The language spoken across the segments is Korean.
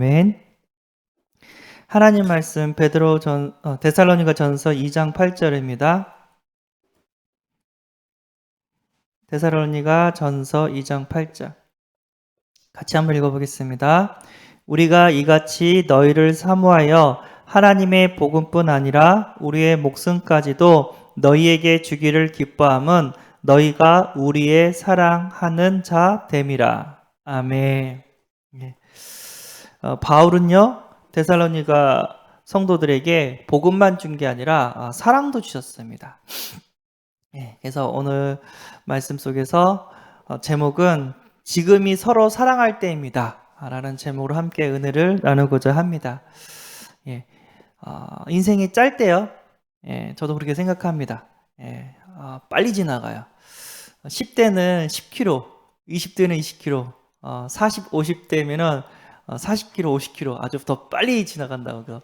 아멘. 하나님 말씀 데살로니가 전서 2장 8절입니다. 데살로니가 전서 2장 8절. 같이 한번 읽어보겠습니다. 우리가 이같이 너희를 사모하여 하나님의 복음뿐 아니라 우리의 목숨까지도 너희에게 주기를 기뻐함은 너희가 우리의 사랑하는 자 됨이라. 아멘. 네. 바울은요, 데살로니가 성도들에게 복음만 준 게 아니라 사랑도 주셨습니다. 그래서 오늘 말씀 속에서 제목은 지금이 서로 사랑할 때입니다 라는 제목으로 함께 은혜를 나누고자 합니다. 인생이 짧대요. 저도 그렇게 생각합니다. 빨리 지나가요. 10대는 10km, 20대는 20km, 40, 50대면은 40km, 50km 아주 더 빨리 지나간다고.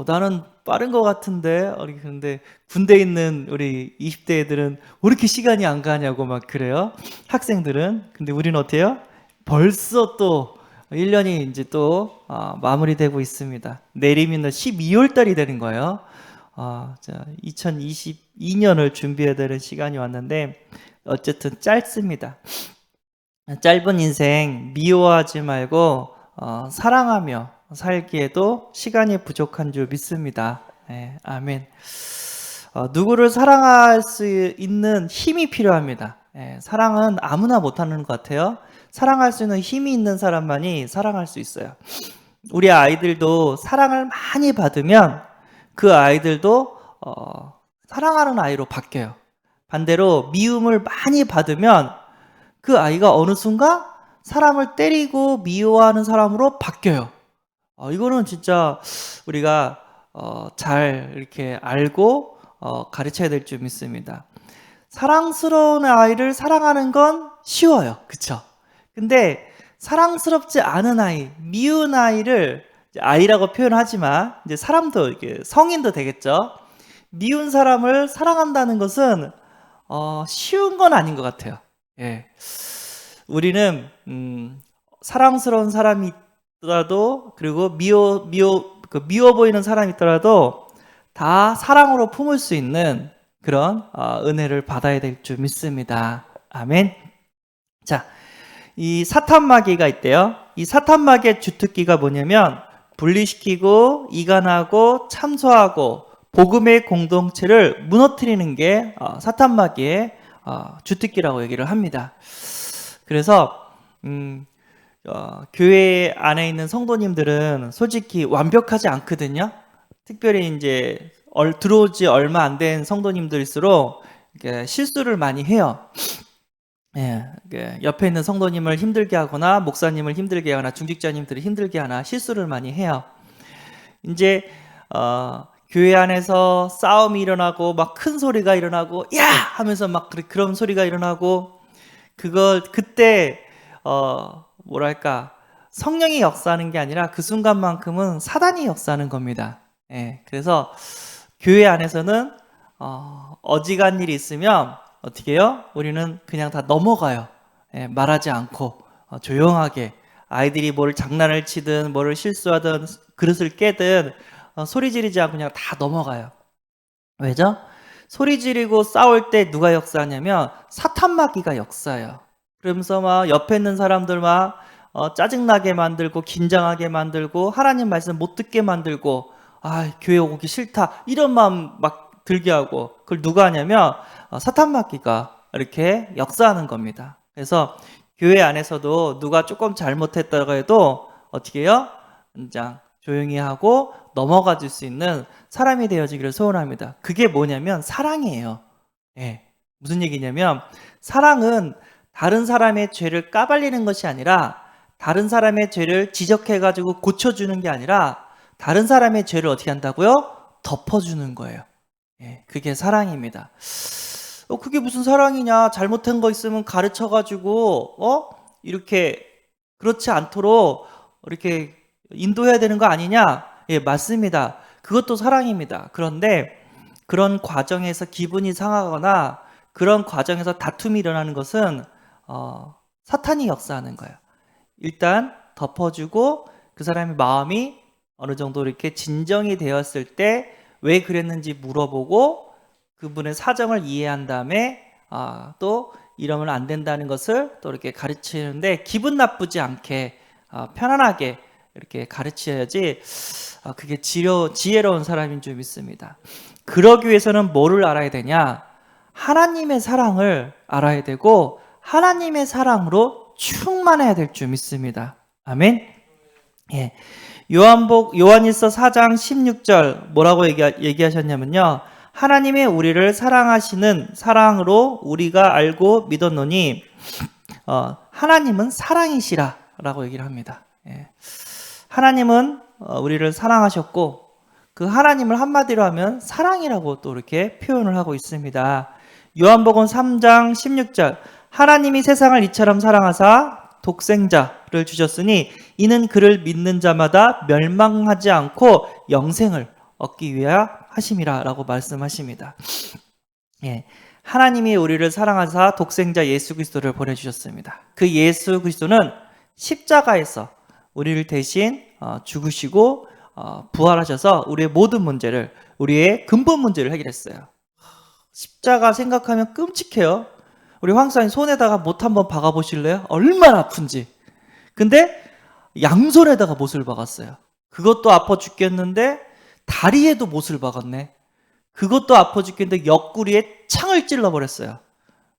나는 빠른 것 같은데, 근데 군대에 있는 우리 20대 애들은 왜 이렇게 시간이 안 가냐고 막 그래요. 학생들은. 근데 우리는 어때요? 벌써 또 1년이 이제 또 마무리되고 있습니다. 내리면 12월 달이 되는 거예요. 2022년을 준비해야 되는 시간이 왔는데 어쨌든 짧습니다. 짧은 인생 미워하지 말고 사랑하며 살기에도 시간이 부족한 줄 믿습니다. 아멘. 누구를 사랑할 수 있는 힘이 필요합니다. 사랑은 아무나 못하는 것 같아요. 사랑할 수 있는 힘이 있는 사람만이 사랑할 수 있어요. 우리 아이들도 사랑을 많이 받으면 그 아이들도 사랑하는 아이로 바뀌어요. 반대로 미움을 많이 받으면 그 아이가 어느 순간 사람을 때리고 미워하는 사람으로 바뀌어요. 이거는 진짜 우리가 잘 이렇게 알고 가르쳐야 될 줄 믿습니다. 사랑스러운 아이를 사랑하는 건 쉬워요. 그쵸? 근데 사랑스럽지 않은 아이, 미운 아이를 아이라고 표현하지만 이제 사람도 이게 성인도 되겠죠. 미운 사람을 사랑한다는 것은 쉬운 건 아닌 것 같아요. 우리는 사랑스러운 사람이 있더라도 그리고 미워 보이는 사람이 있더라도 다 사랑으로 품을 수 있는 그런 은혜를 받아야 될 줄 믿습니다. 아멘. 자, 이 사탄마귀가 있대요. 이 사탄마귀의 주특기가 뭐냐면 분리시키고 이간하고 참소하고 복음의 공동체를 무너뜨리는 게 사탄마귀의 주특기라고 얘기를 합니다. 그래서 교회 안에 있는 성도님들은 솔직히 완벽하지 않거든요. 특별히 이제 들어오지 얼마 안 된 성도님들일수록 실수를 많이 해요. 옆에 있는 성도님을 힘들게 하거나 목사님을 힘들게 하거나 중직자님들을 힘들게 하나 실수를 많이 해요. 이제 교회 안에서 싸움이 일어나고 막 큰 소리가 일어나고 야 하면서 막 그런 소리가 일어나고 그때 뭐랄까 성령이 역사하는 게 아니라 그 순간만큼은 사단이 역사하는 겁니다. 그래서 교회 안에서는 어지간 일이 있으면 어떻게 해요? 우리는 그냥 다 넘어가요. 말하지 않고 조용하게 아이들이 뭘 장난을 치든 뭐를 실수하든 그릇을 깨든 소리 지르지 않고 그냥 다 넘어가요. 왜죠? 소리 지르고 싸울 때 누가 역사하냐면 사탄마귀가 역사해요. 그러면서 막 옆에 있는 사람들 막 짜증나게 만들고 긴장하게 만들고 하나님 말씀 못 듣게 만들고 교회 오기 싫다 이런 마음 막 들게 하고 그걸 누가 하냐면 사탄마귀가 이렇게 역사하는 겁니다. 그래서 교회 안에서도 누가 조금 잘못했다고 해도 어떻게 해요? 그냥 조용히 하고 넘어가 줄 수 있는 사람이 되어지기를 소원합니다. 그게 뭐냐면 사랑이에요. 무슨 얘기냐면 사랑은 다른 사람의 죄를 까발리는 것이 아니라 다른 사람의 죄를 지적해가지고 고쳐주는 게 아니라 다른 사람의 죄를 어떻게 한다고요? 덮어주는 거예요. 그게 사랑입니다. 그게 무슨 사랑이냐? 잘못한 거 있으면 가르쳐가지고 이렇게 그렇지 않도록 이렇게 인도해야 되는 거 아니냐? 맞습니다. 그것도 사랑입니다. 그런데 그런 과정에서 기분이 상하거나 그런 과정에서 다툼이 일어나는 것은 사탄이 역사하는 거예요. 일단 덮어주고 그 사람의 마음이 어느 정도 이렇게 진정이 되었을 때 왜 그랬는지 물어보고 그분의 사정을 이해한 다음에 또 이러면 안 된다는 것을 또 이렇게 가르치는데 기분 나쁘지 않게 편안하게 이렇게 가르쳐야지 그게 지혜로운 사람인 줄 믿습니다. 그러기 위해서는 뭐를 알아야 되냐? 하나님의 사랑을 알아야 되고 하나님의 사랑으로 충만해야 될 줄 믿습니다. 아멘. 예. 요한일서 4장 16절 뭐라고 얘기하셨냐면요. 하나님의 우리를 사랑하시는 사랑으로 우리가 알고 믿었노니 하나님은 사랑이시라 라고 얘기를 합니다. 예. 하나님은 우리를 사랑하셨고 그 하나님을 한마디로 하면 사랑이라고 또 이렇게 표현을 하고 있습니다. 요한복음 3장 16절 하나님이 세상을 이처럼 사랑하사 독생자를 주셨으니 이는 그를 믿는 자마다 멸망하지 않고 영생을 얻기 위하여 하심이라 라고 말씀하십니다. 예, 하나님이 우리를 사랑하사 독생자 예수 그리스도를 보내주셨습니다. 그 예수 그리스도는 십자가에서 우리를 대신 죽으시고 부활하셔서 우리의 모든 문제를, 우리의 근본 문제를 해결했어요. 십자가 생각하면 끔찍해요. 우리 황사님 손에다가 못 한번 박아보실래요? 얼마나 아픈지. 근데 양손에다가 못을 박았어요. 그것도 아파 죽겠는데 다리에도 못을 박았네. 그것도 아파 죽겠는데 옆구리에 창을 찔러버렸어요.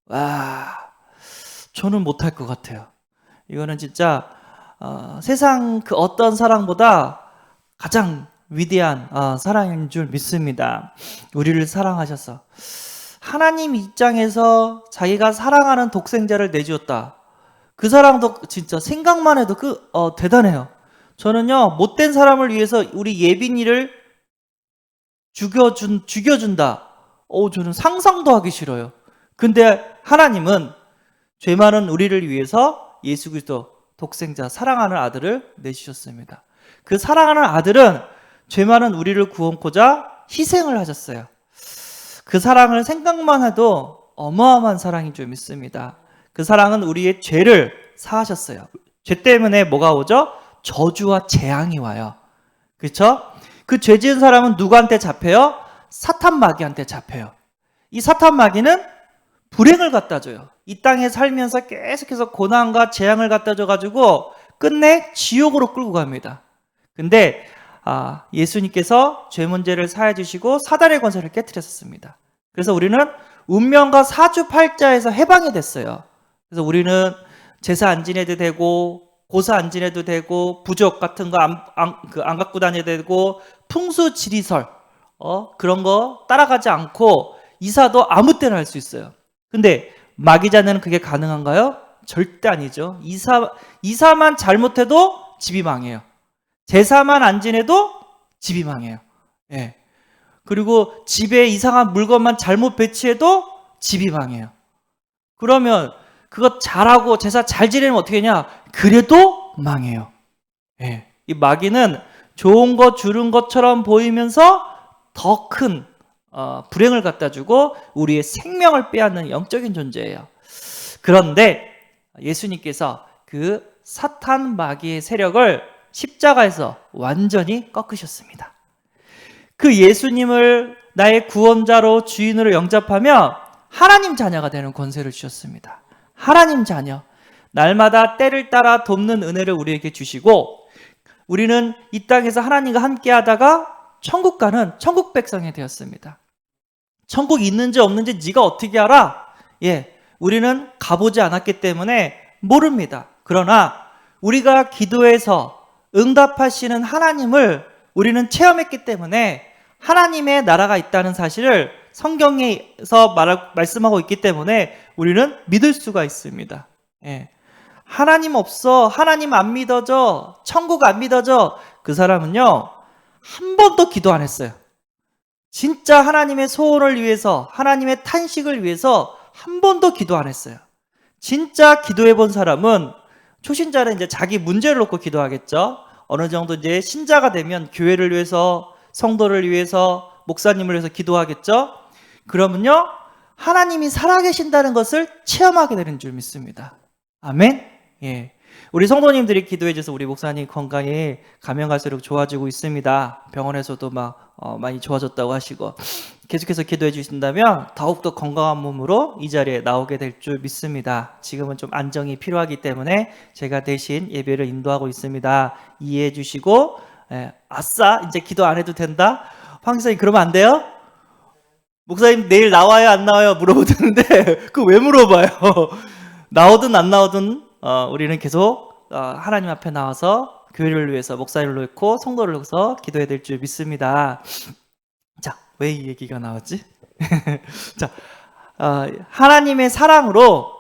와, 저는 못할 것 같아요. 이거는 진짜 세상 그 어떤 사랑보다 가장 위대한 사랑인 줄 믿습니다. 우리를 사랑하셔서 하나님 입장에서 자기가 사랑하는 독생자를 내주었다. 그 사랑도 진짜 생각만 해도 대단해요. 저는요 못된 사람을 위해서 우리 예빈이를 죽여준다. 저는 상상도 하기 싫어요. 근데 하나님은 죄 많은 우리를 위해서 예수 그리스도 독생자 사랑하는 아들을 내주셨습니다. 그 사랑하는 아들은 죄 많은 우리를 구원코자 희생을 하셨어요. 그 사랑을 생각만 해도 어마어마한 사랑인 줄 믿습니다. 그 사랑은 우리의 죄를 사하셨어요. 죄 때문에 뭐가 오죠? 저주와 재앙이 와요. 그렇죠? 그 죄 지은 사람은 누구한테 잡혀요? 사탄 마귀한테 잡혀요. 이 사탄 마귀는 불행을 갖다 줘요. 이 땅에 살면서 계속해서 고난과 재앙을 갖다 줘가지고 끝내 지옥으로 끌고 갑니다. 근데 예수님께서 죄 문제를 사해 주시고 사단의 권세를 깨트렸었습니다. 그래서 우리는 운명과 사주팔자에서 해방이 됐어요. 그래서 우리는 제사 안 지내도 되고 고사 안 지내도 되고 부적 같은 거 안 갖고 다녀도 되고 풍수 지리설 그런 거 따라가지 않고 이사도 아무 때나 할 수 있어요. 근데 마귀자는 그게 가능한가요? 절대 아니죠. 이사만 잘못해도 집이 망해요. 제사만 안 지내도 집이 망해요. 예. 그리고 집에 이상한 물건만 잘못 배치해도 집이 망해요. 그러면 그거 잘하고 제사 잘 지내면 어떻게 하냐? 그래도 망해요. 예. 이 마귀는 좋은 거 주는 것처럼 보이면서 더 큰 불행을 갖다 주고 우리의 생명을 빼앗는 영적인 존재예요. 그런데 예수님께서 그 사탄 마귀의 세력을 십자가에서 완전히 꺾으셨습니다. 그 예수님을 나의 구원자로 주인으로 영접하며 하나님 자녀가 되는 권세를 주셨습니다. 하나님 자녀, 날마다 때를 따라 돕는 은혜를 우리에게 주시고 우리는 이 땅에서 하나님과 함께 하다가 천국 가는 천국 백성이 되었습니다. 천국 있는지 없는지 네가 어떻게 알아? 우리는 가보지 않았기 때문에 모릅니다. 그러나 우리가 기도해서 응답하시는 하나님을 우리는 체험했기 때문에 하나님의 나라가 있다는 사실을 성경에서 말씀하고 있기 때문에 우리는 믿을 수가 있습니다. 하나님 없어, 하나님 안 믿어져, 천국 안 믿어져, 그 사람은요 한 번도 기도 안 했어요. 진짜 하나님의 소원을 위해서, 하나님의 탄식을 위해서 한 번도 기도 안 했어요. 진짜 기도해 본 사람은 초신자는 이제 자기 문제를 놓고 기도하겠죠. 어느 정도 이제 신자가 되면 교회를 위해서, 성도를 위해서, 목사님을 위해서 기도하겠죠. 그러면요 하나님이 살아계신다는 것을 체험하게 되는 줄 믿습니다. 아멘. 우리 성도님들이 기도해 주셔서 우리 목사님 건강이 가면 갈수록 좋아지고 있습니다. 병원에서도 막 많이 좋아졌다고 하시고 계속해서 기도해 주신다면 더욱더 건강한 몸으로 이 자리에 나오게 될 줄 믿습니다. 지금은 좀 안정이 필요하기 때문에 제가 대신 예배를 인도하고 있습니다. 이해해 주시고 아싸 이제 기도 안 해도 된다? 황 목사님 그러면 안 돼요? 목사님 내일 나와요 안 나와요 물어보는데 그거 왜 물어봐요? 나오든 안 나오든 우리는 계속 하나님 앞에 나와서 교회를 위해서 목사님을 놓고 성도를 놓고서 기도해야 될 줄 믿습니다. 자, 왜 이 얘기가 나왔지? 자, 하나님의 사랑으로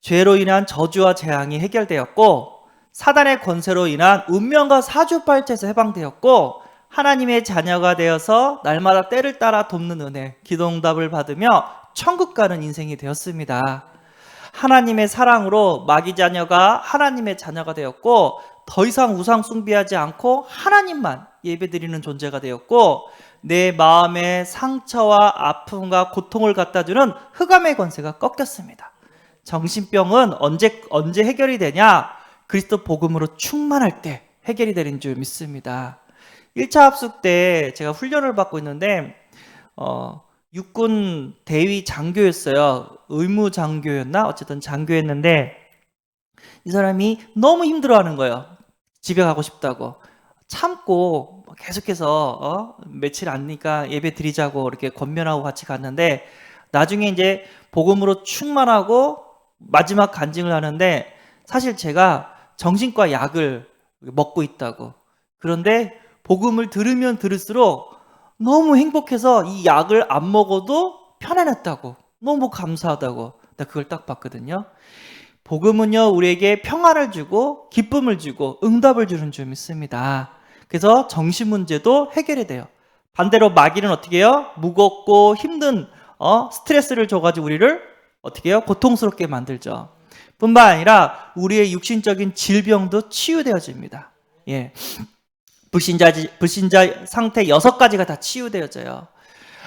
죄로 인한 저주와 재앙이 해결되었고 사단의 권세로 인한 운명과 사주팔자에서 해방되었고 하나님의 자녀가 되어서 날마다 때를 따라 돕는 은혜, 기도응답을 받으며 천국 가는 인생이 되었습니다. 하나님의 사랑으로 마귀 자녀가 하나님의 자녀가 되었고 더 이상 우상 숭배하지 않고 하나님만 예배드리는 존재가 되었고 내 마음의 상처와 아픔과 고통을 갖다주는 흑암의 권세가 꺾였습니다. 정신병은 언제 해결이 되냐? 그리스도 복음으로 충만할 때 해결이 되는 줄 믿습니다. 1차 합숙 때 제가 훈련을 받고 있는데 육군 대위 장교였어요. 의무 장교였나? 어쨌든 장교였는데 이 사람이 너무 힘들어하는 거예요. 집에 가고 싶다고. 참고 계속해서 며칠 안니까 예배 드리자고 이렇게 권면하고 같이 갔는데 나중에 이제 복음으로 충만하고 마지막 간증을 하는데 사실 제가 정신과 약을 먹고 있다고. 그런데 복음을 들으면 들을수록 너무 행복해서 이 약을 안 먹어도 편안했다고. 너무 감사하다고. 나 그걸 딱 봤거든요. 복음은요 우리에게 평안을 주고 기쁨을 주고 응답을 주는 줄 믿습니다. 그래서 정신 문제도 해결이 돼요. 반대로 마귀는 어떻게 해요? 무겁고 힘든 스트레스를 줘가지고 우리를 어떻게 해요? 고통스럽게 만들죠. 뿐만 아니라 우리의 육신적인 질병도 치유되어집니다. 예. 불신자 상태 6가지가 다 치유되어져요.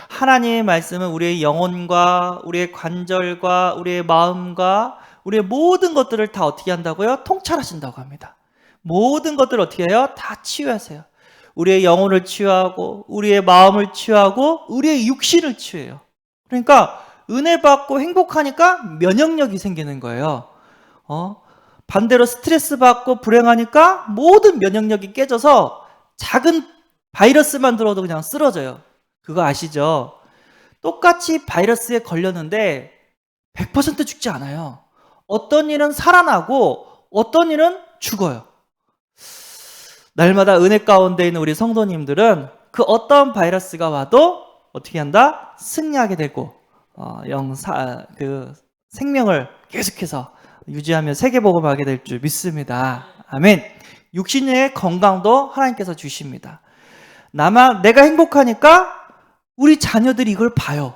하나님의 말씀은 우리의 영혼과 우리의 관절과 우리의 마음과 우리의 모든 것들을 다 어떻게 한다고요? 통찰하신다고 합니다. 모든 것들을 어떻게 해요? 다 치유하세요. 우리의 영혼을 치유하고 우리의 마음을 치유하고 우리의 육신을 치유해요. 그러니까 은혜 받고 행복하니까 면역력이 생기는 거예요. 반대로 스트레스 받고 불행하니까 모든 면역력이 깨져서 작은 바이러스만 들어도 그냥 쓰러져요. 그거 아시죠? 똑같이 바이러스에 걸렸는데 100% 죽지 않아요. 어떤 일은 살아나고 어떤 일은 죽어요. 날마다 은혜 가운데 있는 우리 성도님들은 그 어떤 바이러스가 와도 어떻게 한다? 승리하게 되고 생명을 계속해서 유지하며 세계복음하게 될 줄 믿습니다. 아멘. 육신의 건강도 하나님께서 주십니다. 내가 행복하니까 우리 자녀들이 이걸 봐요.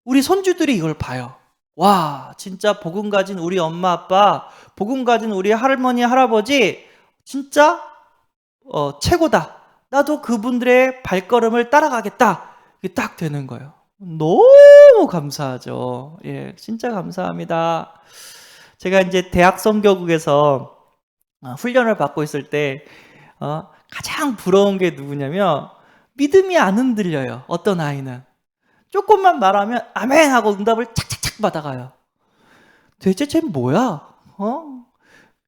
우리 손주들이 이걸 봐요. 와, 진짜 복음 가진 우리 엄마 아빠, 복음 가진 우리 할머니 할아버지 진짜 최고다. 나도 그분들의 발걸음을 따라가겠다. 이게 딱 되는 거예요. 너무 감사하죠. 예, 진짜 감사합니다. 제가 이제 대학 선교국에서 훈련을 받고 있을 때 가장 부러운 게 누구냐면 믿음이 안 흔들려요. 어떤 아이는 조금만 말하면 아멘 하고 응답을 착착착 받아가요. 도대체 쟤 뭐야?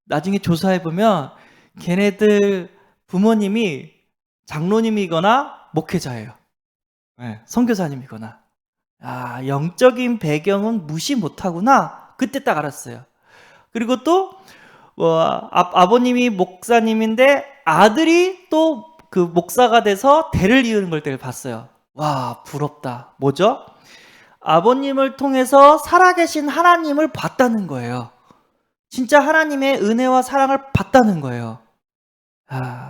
나중에 조사해보면 걔네들 부모님이 장로님이거나 목회자예요. 네, 선교사님이거나. 영적인 배경은 무시 못하구나. 그때 딱 알았어요. 그리고 또 아버님이 목사님인데 아들이 또 그 목사가 돼서 대를 이루는 걸 때를 봤어요. 와, 부럽다. 뭐죠? 아버님을 통해서 살아계신 하나님을 봤다는 거예요. 진짜 하나님의 은혜와 사랑을 봤다는 거예요.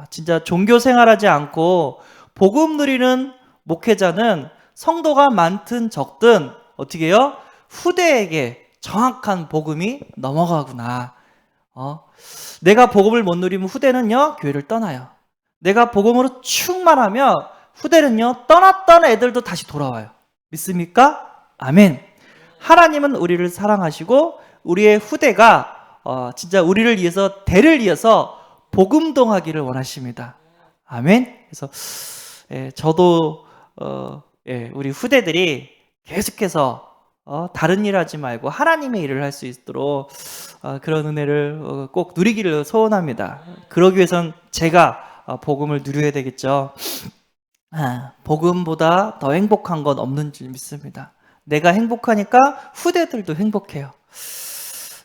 진짜 종교 생활하지 않고 복음 누리는 목회자는 성도가 많든 적든 어떻게 해요? 후대에게 정확한 복음이 넘어가구나. 내가 복음을 못 누리면 후대는요 교회를 떠나요. 내가 복음으로 충만하면 후대는요 떠났던 애들도 다시 돌아와요. 믿습니까? 아멘. 하나님은 우리를 사랑하시고 우리의 후대가 진짜 우리를 위해서 대를 이어서 복음동하기를 원하십니다. 아멘. 그래서 저도 우리 후대들이 계속해서 다른 일 하지 말고 하나님의 일을 할 수 있도록 그런 은혜를 꼭 누리기를 소원합니다. 그러기 위해선 제가 복음을 누려야 되겠죠. 복음보다 더 행복한 건 없는 줄 믿습니다. 내가 행복하니까 후대들도 행복해요.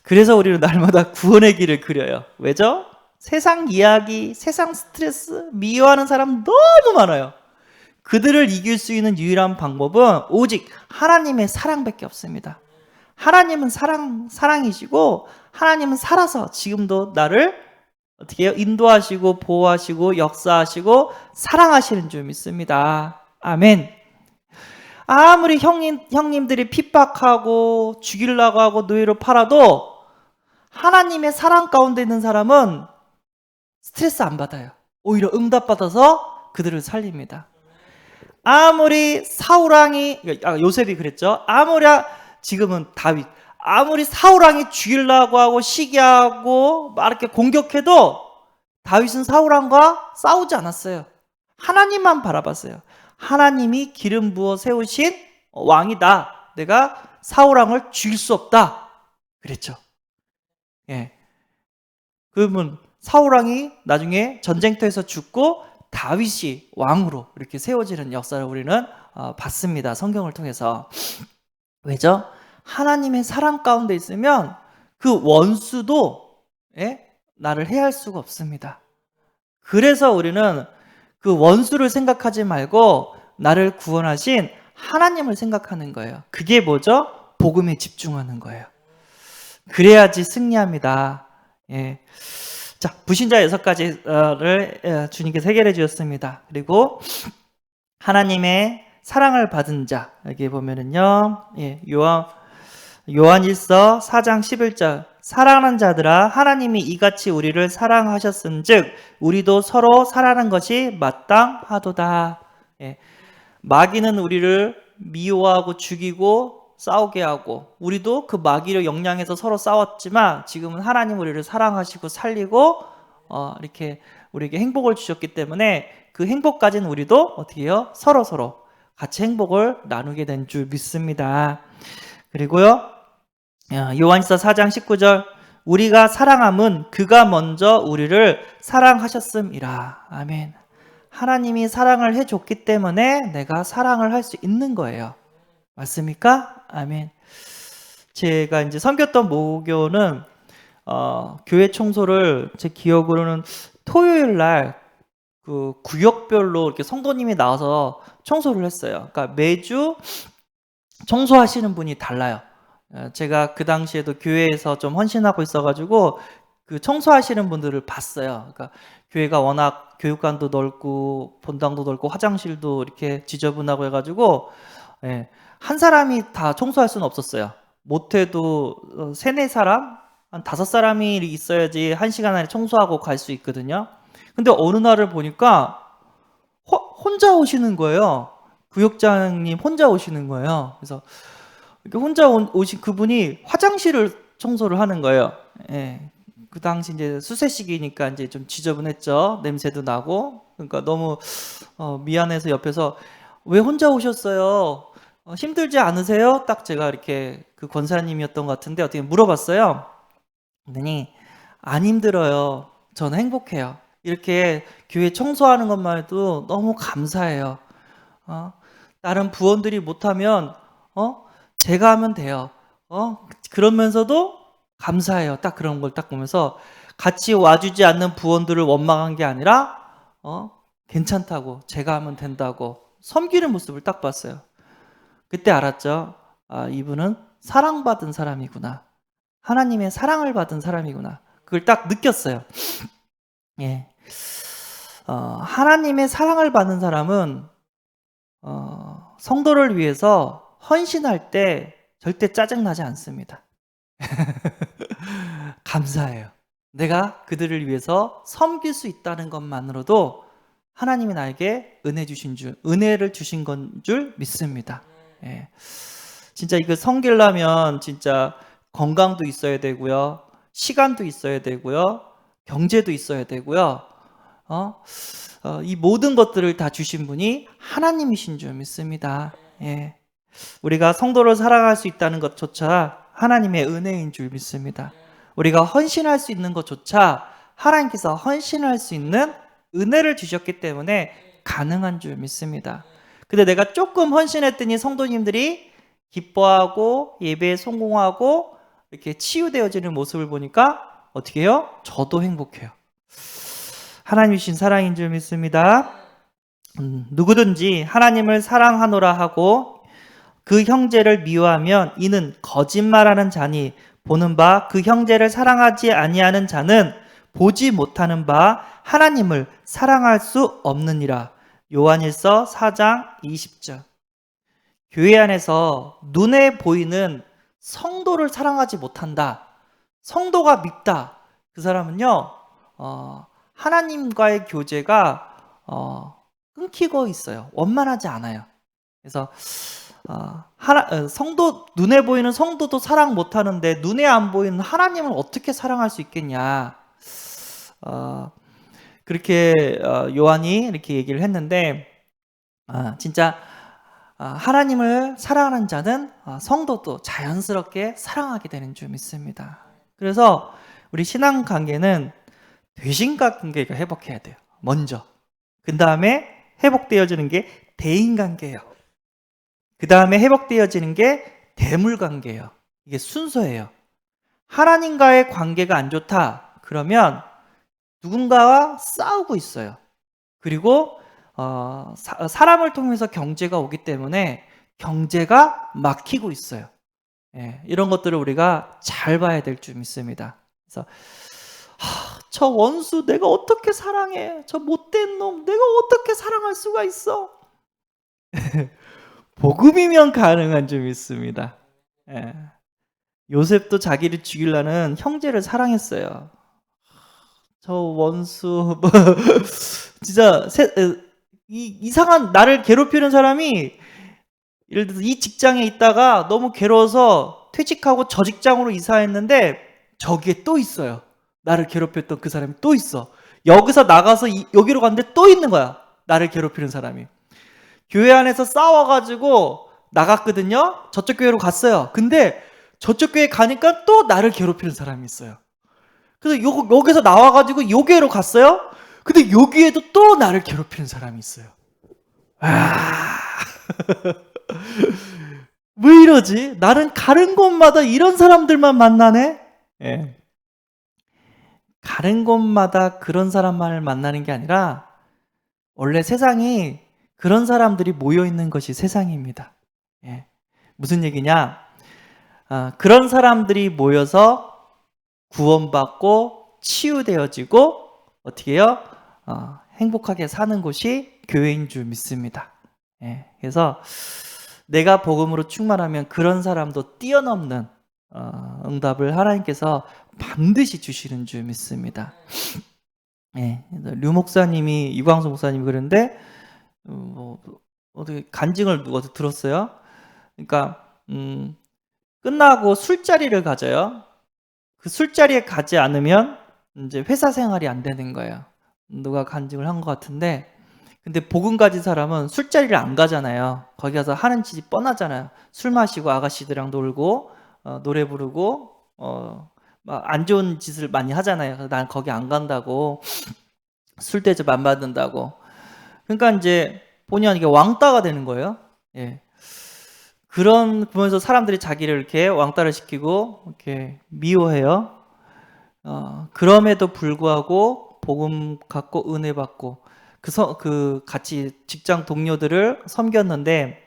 그래서 우리는 날마다 구원의 길을 그려요. 왜죠? 세상 이야기, 세상 스트레스, 미워하는 사람 너무 많아요. 그들을 이길 수 있는 유일한 방법은 오직 하나님의 사랑밖에 없습니다. 하나님은 사랑이시고 하나님은 살아서 지금도 나를 어떻게 해요? 인도하시고 보호하시고 역사하시고 사랑하시는 줄 믿습니다. 아멘. 아무리 형님들이 핍박하고 죽이려고 하고 노예로 팔아도 하나님의 사랑 가운데 있는 사람은 스트레스 안 받아요. 오히려 응답받아서 그들을 살립니다. 아무리 사울왕이, 요셉이 그랬죠. 지금은 다윗. 아무리 사울왕이 죽이려고 하고 시기하고 막 이렇게 공격해도 다윗은 사울왕과 싸우지 않았어요. 하나님만 바라봤어요. 하나님이 기름 부어 세우신 왕이다. 내가 사울왕을 죽일 수 없다. 그랬죠. 그러면 사울왕이 나중에 전쟁터에서 죽고 다윗이 왕으로 이렇게 세워지는 역사를 우리는 봤습니다. 성경을 통해서. 왜죠? 하나님의 사랑 가운데 있으면 그 원수도 나를 해할 수가 없습니다. 그래서 우리는 그 원수를 생각하지 말고 나를 구원하신 하나님을 생각하는 거예요. 그게 뭐죠? 복음에 집중하는 거예요. 그래야지 승리합니다. 자, 부신자 6가지를 주님께서 해결해 주셨습니다. 그리고 하나님의 사랑을 받은 자, 여기 보면은요, 요한일서 4장 11절, 사랑하는 자들아 하나님이 이같이 우리를 사랑하셨은즉 우리도 서로 사랑하는 것이 마땅하도다. 마귀는 우리를 미워하고 죽이고 싸우게 하고 우리도 그 마귀를 역량해서 서로 싸웠지만 지금은 하나님 우리를 사랑하시고 살리고 이렇게 우리에게 행복을 주셨기 때문에 그 행복까지는 우리도 어떻게 해요? 서로 같이 행복을 나누게 된 줄 믿습니다. 그리고요, 요한일서 4장 19절, 우리가 사랑함은 그가 먼저 우리를 사랑하셨음이라. 아멘. 하나님이 사랑을 해줬기 때문에 내가 사랑을 할 수 있는 거예요. 맞습니까? 아멘. 제가 이제 섬겼던 모교는 교회 청소를 제 기억으로는 토요일 날 그 구역별로 이렇게 성도님이 나와서 청소를 했어요. 그러니까 매주 청소하시는 분이 달라요. 제가 그 당시에도 교회에서 좀 헌신하고 있어가지고 그 청소하시는 분들을 봤어요. 그러니까 교회가 워낙 교육관도 넓고 본당도 넓고 화장실도 이렇게 지저분하고 해가지고 한 사람이 다 청소할 수는 없었어요. 못해도 3-4사람? 한 5사람이 있어야지 1시간 안에 청소하고 갈 수 있거든요. 근데 어느 날을 보니까 혼자 오시는 거예요. 구역장님 혼자 오시는 거예요. 그래서 이렇게 혼자 오신 그분이 화장실을 청소를 하는 거예요. 그 당시 이제 수세 시기니까 이제 좀 지저분했죠. 냄새도 나고. 그러니까 너무 미안해서 옆에서 왜 혼자 오셨어요? 힘들지 않으세요? 딱 제가 이렇게 그 권사님이었던 것 같은데 어떻게 물어봤어요. 그랬더니 안 힘들어요. 저는 행복해요. 이렇게 교회 청소하는 것만 해도 너무 감사해요. 다른 부원들이 못하면 제가 하면 돼요. 그러면서도 감사해요. 딱 그런 걸 딱 보면서 같이 와주지 않는 부원들을 원망한 게 아니라 괜찮다고 제가 하면 된다고 섬기는 모습을 딱 봤어요. 그때 알았죠. 이분은 사랑받은 사람이구나. 하나님의 사랑을 받은 사람이구나. 그걸 딱 느꼈어요. 하나님의 사랑을 받는 사람은 성도를 위해서 헌신할 때 절대 짜증나지 않습니다. 감사해요. 내가 그들을 위해서 섬길 수 있다는 것만으로도 하나님이 나에게 은혜를 주신 건 줄 믿습니다. 진짜 이거 섬기려면 진짜 건강도 있어야 되고요. 시간도 있어야 되고요. 경제도 있어야 되고요. 이 모든 것들을 다 주신 분이 하나님이신 줄 믿습니다. 예. 우리가 성도를 사랑할 수 있다는 것조차 하나님의 은혜인 줄 믿습니다. 우리가 헌신할 수 있는 것조차 하나님께서 헌신할 수 있는 은혜를 주셨기 때문에 가능한 줄 믿습니다. 근데 내가 조금 헌신했더니 성도님들이 기뻐하고 예배에 성공하고 이렇게 치유되어지는 모습을 보니까 어떻게 해요? 저도 행복해요. 하나님 주신 사랑인 줄 믿습니다. 누구든지 하나님을 사랑하노라 하고 그 형제를 미워하면 이는 거짓말하는 자니 보는 바 그 형제를 사랑하지 아니하는 자는 보지 못하는 바 하나님을 사랑할 수 없느니라. 요한일서 4장 20절. 교회 안에서 눈에 보이는 성도를 사랑하지 못한다. 성도가 밉다. 그 사람은요, 하나님과의 교제가 끊기고 있어요. 원만하지 않아요. 그래서 성도, 눈에 보이는 성도도 사랑 못하는데 눈에 안 보이는 하나님을 어떻게 사랑할 수 있겠냐. 그렇게 요한이 이렇게 얘기를 했는데 진짜 하나님을 사랑하는 자는 성도도 자연스럽게 사랑하게 되는 줄 믿습니다. 그래서 우리 신앙 관계는 대신과 관계가 회복해야 돼요. 먼저. 그 다음에 회복되어지는 게 대인관계예요. 그 다음에 회복되어지는 게 대물관계예요. 이게 순서예요. 하나님과의 관계가 안 좋다. 그러면 누군가와 싸우고 있어요. 그리고 사람을 통해서 경제가 오기 때문에 경제가 막히고 있어요. 예, 이런 것들을 우리가 잘 봐야 될 줄 믿습니다. 그래서 저 원수 내가 어떻게 사랑해? 저 못된 놈 내가 어떻게 사랑할 수가 있어? 복음이면 가능한 줄 믿습니다. 예. 요셉도 자기를 죽이려는 형제를 사랑했어요. 저 원수 진짜 이상한 나를 괴롭히는 사람이 예를 들어서 이 직장에 있다가 너무 괴로워서 퇴직하고 저 직장으로 이사했는데 저기에 또 있어요. 나를 괴롭혔던 그 사람이 또 있어. 여기서 나가서 여기로 갔는데 또 있는 거야. 나를 괴롭히는 사람이. 교회 안에서 싸워가지고 나갔거든요. 저쪽 교회로 갔어요. 근데 저쪽 교회 가니까 또 나를 괴롭히는 사람이 있어요. 그래서 여기서 나와가지고 요 교회로 갔어요. 근데 여기에도 또 나를 괴롭히는 사람이 있어요. 왜 이러지? 나는 가는 곳마다 이런 사람들만 만나네? 예. 가는 곳마다 그런 사람만을 만나는 게 아니라 원래 세상이 그런 사람들이 모여있는 것이 세상입니다. 예. 무슨 얘기냐? 그런 사람들이 모여서 구원받고 치유되어지고 어떻게 해요? 행복하게 사는 곳이 교회인 줄 믿습니다. 예. 그래서 내가 복음으로 충만하면 그런 사람도 뛰어넘는 응답을 하나님께서 반드시 주시는 줄 믿습니다. 예. 류 목사님이, 유광수 목사님이 그런데 어떻게 간증을 누가 들었어요? 그러니까 끝나고 술자리를 가져요. 그 술자리에 가지 않으면 이제 회사 생활이 안 되는 거예요. 누가 간증을 한 것 같은데, 근데 복음 가진 사람은 술자리를 안 가잖아요. 거기 가서 하는 짓이 뻔하잖아요. 술 마시고 아가씨들이랑 놀고 노래 부르고 막 안 좋은 짓을 많이 하잖아요. 그래서 난 거기 안 간다고, 술 대접 안 받는다고. 그러니까 이제 본의 아니게 왕따가 되는 거예요. 예. 그러면서 사람들이 자기를 이렇게 왕따를 시키고 이렇게 미워해요. 그럼에도 불구하고 복음 갖고 은혜 받고 그 같이 직장 동료들을 섬겼는데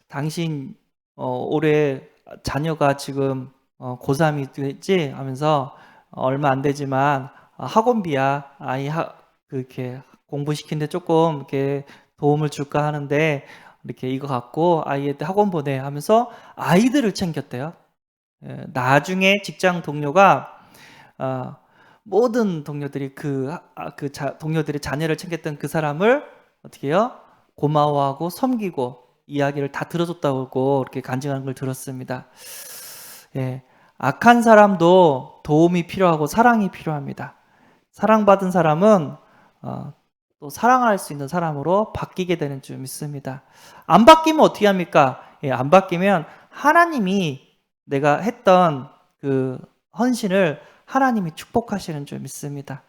당신 올해 자녀가 지금 고3이 됐지 하면서 얼마 안 되지만 학원비야 아이 그렇게 공부시키는데 조금 이렇게 도움을 줄까 하는데 이렇게 이거 갖고 아이한테 학원 보내 하면서 아이들을 챙겼대요. 예, 나중에 직장 동료가 모든 동료들이 동료들의 자녀를 챙겼던 그 사람을 어떻게 해요? 고마워하고 섬기고 이야기를 다 들어줬다고 이렇게 간증하는 걸 들었습니다. 예, 악한 사람도 도움이 필요하고 사랑이 필요합니다. 사랑받은 사람은 또 사랑할 수 있는 사람으로 바뀌게 되는 줄 믿습니다. 안 바뀌면 어떻게 합니까? 안 바뀌면 하나님이 내가 했던 그 헌신을 하나님이 축복하시는 줄 믿습니다.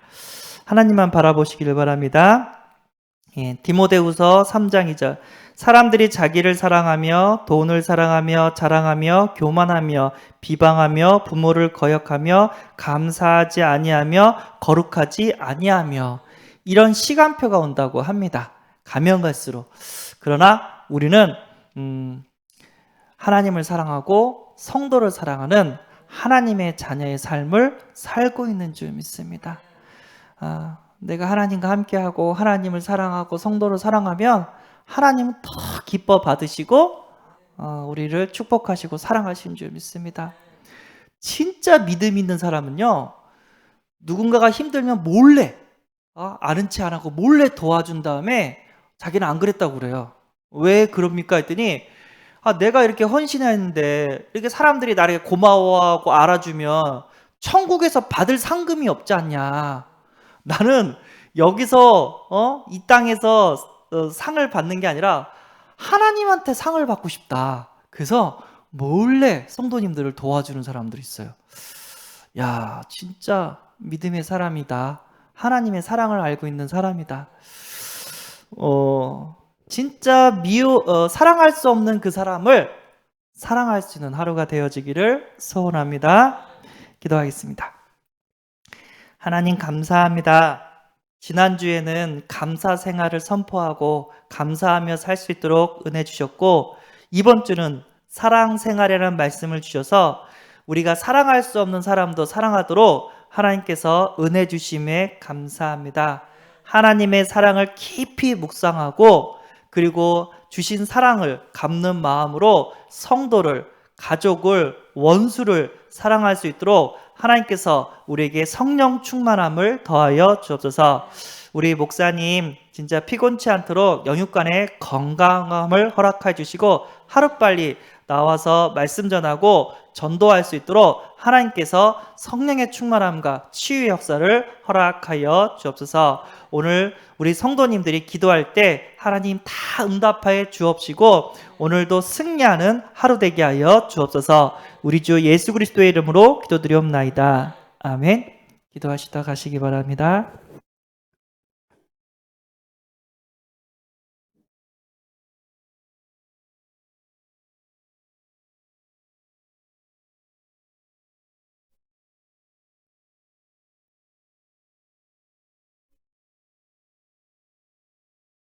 하나님만 바라보시기를 바랍니다. 디모데후서 3장 2절 사람들이 자기를 사랑하며 돈을 사랑하며 자랑하며 교만하며 비방하며 부모를 거역하며 감사하지 아니하며 거룩하지 아니하며 이런 시간표가 온다고 합니다. 가면 갈수록. 그러나 우리는 하나님을 사랑하고 성도를 사랑하는 하나님의 자녀의 삶을 살고 있는 줄 믿습니다. 내가 하나님과 함께하고 하나님을 사랑하고 성도를 사랑하면 하나님은 더 기뻐 받으시고 우리를 축복하시고 사랑하시는 줄 믿습니다. 진짜 믿음 있는 사람은요, 누군가가 힘들면 몰래 아는 체 안 하고 몰래 도와준 다음에 자기는 안 그랬다고 그래요. 왜 그럽니까 했더니 내가 이렇게 헌신했는데 이렇게 사람들이 나를 고마워하고 알아주면 천국에서 받을 상금이 없지 않냐. 나는 여기서 이 땅에서 상을 받는 게 아니라 하나님한테 상을 받고 싶다. 그래서 몰래 성도님들을 도와주는 사람들이 있어요. 야, 진짜 믿음의 사람이다. 하나님의 사랑을 알고 있는 사람이다. 진짜 사랑할 수 없는 그 사람을 사랑할 수 있는 하루가 되어지기를 소원합니다. 기도하겠습니다. 하나님 감사합니다. 지난주에는 감사 생활을 선포하고 감사하며 살 수 있도록 은혜 주셨고, 이번 주는 사랑 생활이라는 말씀을 주셔서 우리가 사랑할 수 없는 사람도 사랑하도록 하나님께서 은혜 주심에 감사합니다. 하나님의 사랑을 깊이 묵상하고 그리고 주신 사랑을 갚는 마음으로 성도를, 가족을, 원수를 사랑할 수 있도록 하나님께서 우리에게 성령 충만함을 더하여 주옵소서. 우리 목사님 진짜 피곤치 않도록 영육간의 건강함을 허락해 주시고 하루빨리 나와서 말씀 전하고 전도할 수 있도록 하나님께서 성령의 충만함과 치유의 역사를 허락하여 주옵소서. 오늘 우리 성도님들이 기도할 때 하나님 다 응답하여 주옵시고 오늘도 승리하는 하루 되게 하여 주옵소서. 우리 주 예수 그리스도의 이름으로 기도드리옵나이다. 아멘. 기도하시다 가시기 바랍니다.